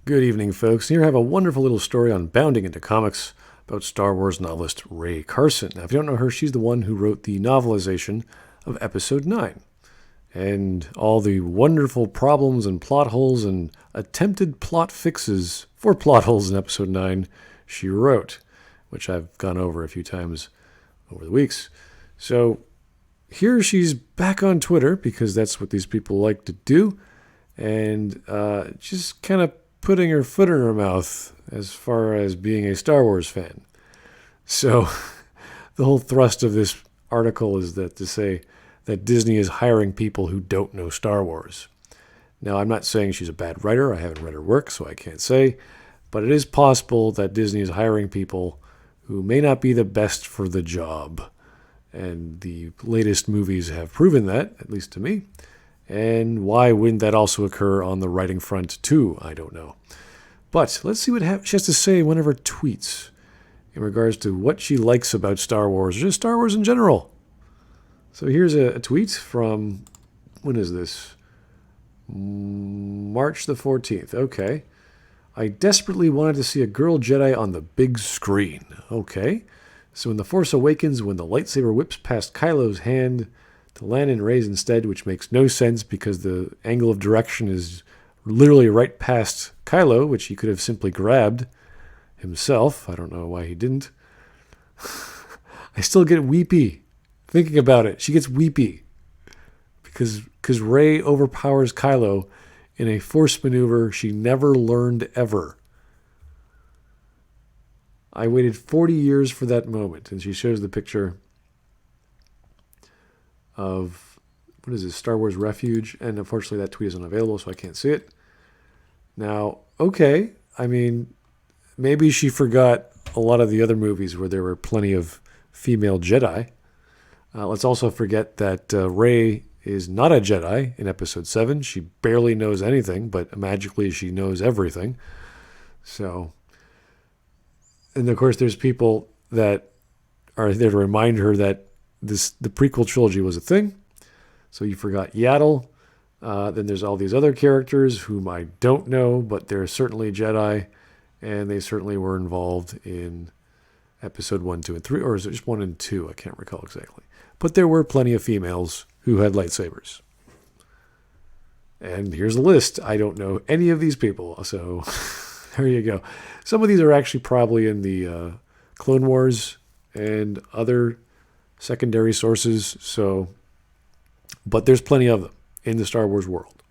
Good evening, folks. Here I have a wonderful little story on bounding into comics about Star Wars novelist Rae Carson. Now, if you don't know her, she's the one who wrote the novelization of Episode 9. And all the wonderful problems and plot holes and attempted plot fixes for plot holes in Episode 9 she wrote, which I've gone over a few times over the weeks. So here she's back on Twitter, because that's what these people like to do, and just kind of putting her foot in her mouth as far as being a Star Wars fan. So the whole thrust of this article is that to say that Disney is hiring people who don't know Star Wars. Now, I'm not saying she's a bad writer. I haven't read her work, so I can't say. But it is possible that Disney is hiring people who may not be the best for the job. And the latest movies have proven that, at least to me. And why wouldn't that also occur on the writing front, too? I don't know. But let's see what she has to say in one of her tweets in regards to what she likes about Star Wars, or just Star Wars in general. So here's a tweet from, when is this? March the 14th. Okay. I desperately wanted to see a girl Jedi on the big screen. Okay. So in The Force Awakens, when the lightsaber whips past Kylo's hand to land in Rey's instead, which makes no sense because the angle of direction is literally right past Kylo, which he could have simply grabbed himself. I don't know why he didn't. I still get weepy thinking about it. She gets weepy because Rey overpowers Kylo in a Force maneuver she never learned ever. I waited 40 years for that moment, and she shows the picture of, what is this, Star Wars Refuge, and unfortunately that tweet isn't available, so I can't see it. Now, okay, I mean, maybe she forgot a lot of the other movies where there were plenty of female Jedi. Let's also forget that Rey is not a Jedi in Episode 7. She barely knows anything, but magically she knows everything. So, and of course there's people that are there to remind her that the prequel trilogy was a thing. So you forgot Yaddle. Then there's all these other characters whom I don't know, but they're certainly Jedi, and they certainly were involved in Episode 1, 2, and 3, or is it just 1 and 2? I can't recall exactly. But there were plenty of females who had lightsabers. And here's a list. I don't know any of these people, so there you go. Some of these are actually probably in the Clone Wars and other secondary sources, but there's plenty of them in the Star Wars world.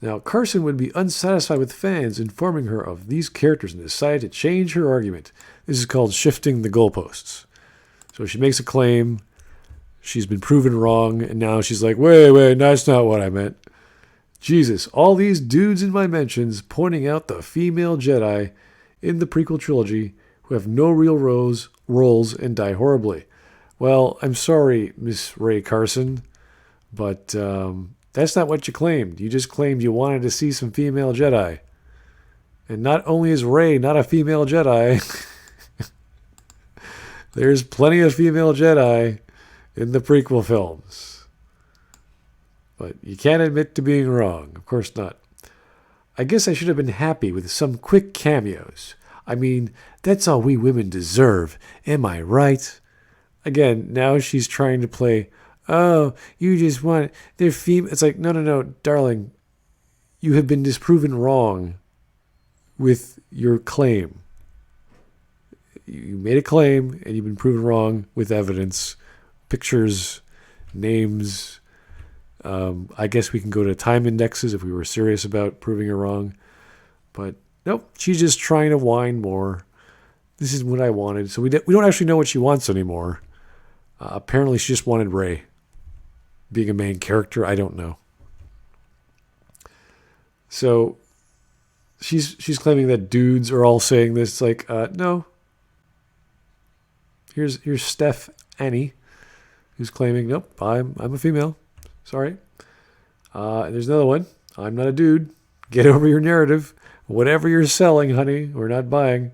Now, Carson would be unsatisfied with fans informing her of these characters and decided to change her argument. This is called shifting the goalposts. So she makes a claim, she's been proven wrong, and now she's like, wait, that's not what I meant. Jesus, all these dudes in my mentions pointing out the female Jedi in the prequel trilogy who have no real roles and die horribly. Well, I'm sorry, Miss Rae Carson, but that's not what you claimed. You just claimed you wanted to see some female Jedi. And not only is Rey not a female Jedi, there's plenty of female Jedi in the prequel films. But you can't admit to being wrong. Of course not. I guess I should have been happy with some quick cameos. I mean, that's all we women deserve. Am I right? Again, now she's trying to play, oh, you just want, they're female. It's like, no, darling. You have been disproven wrong with your claim. You made a claim, and you've been proven wrong with evidence, pictures, names. I guess we can go to time indexes if we were serious about proving her wrong. But nope, she's just trying to whine more. This is what I wanted. So we don't actually know what she wants anymore. Apparently she just wanted Rey being a main character. I don't know. So she's claiming that dudes are all saying this. It's like, no. Here's Steph Annie, who's claiming, nope, I'm a female. Sorry. And there's another one. I'm not a dude. Get over your narrative. Whatever you're selling, honey, we're not buying.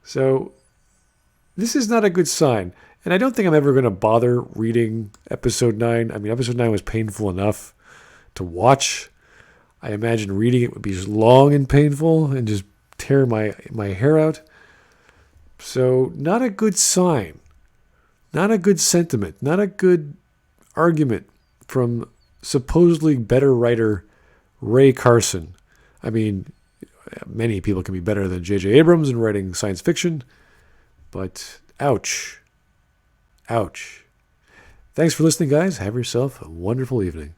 So this is not a good sign. And I don't think I'm ever going to bother reading Episode 9. I mean, Episode 9 was painful enough to watch. I imagine reading it would be just long and painful and just tear my hair out. So, not a good sign. Not a good sentiment. Not a good argument from supposedly better writer Rae Carson. I mean, many people can be better than J.J. Abrams in writing science fiction, but ouch. Ouch. Thanks for listening, guys. Have yourself a wonderful evening.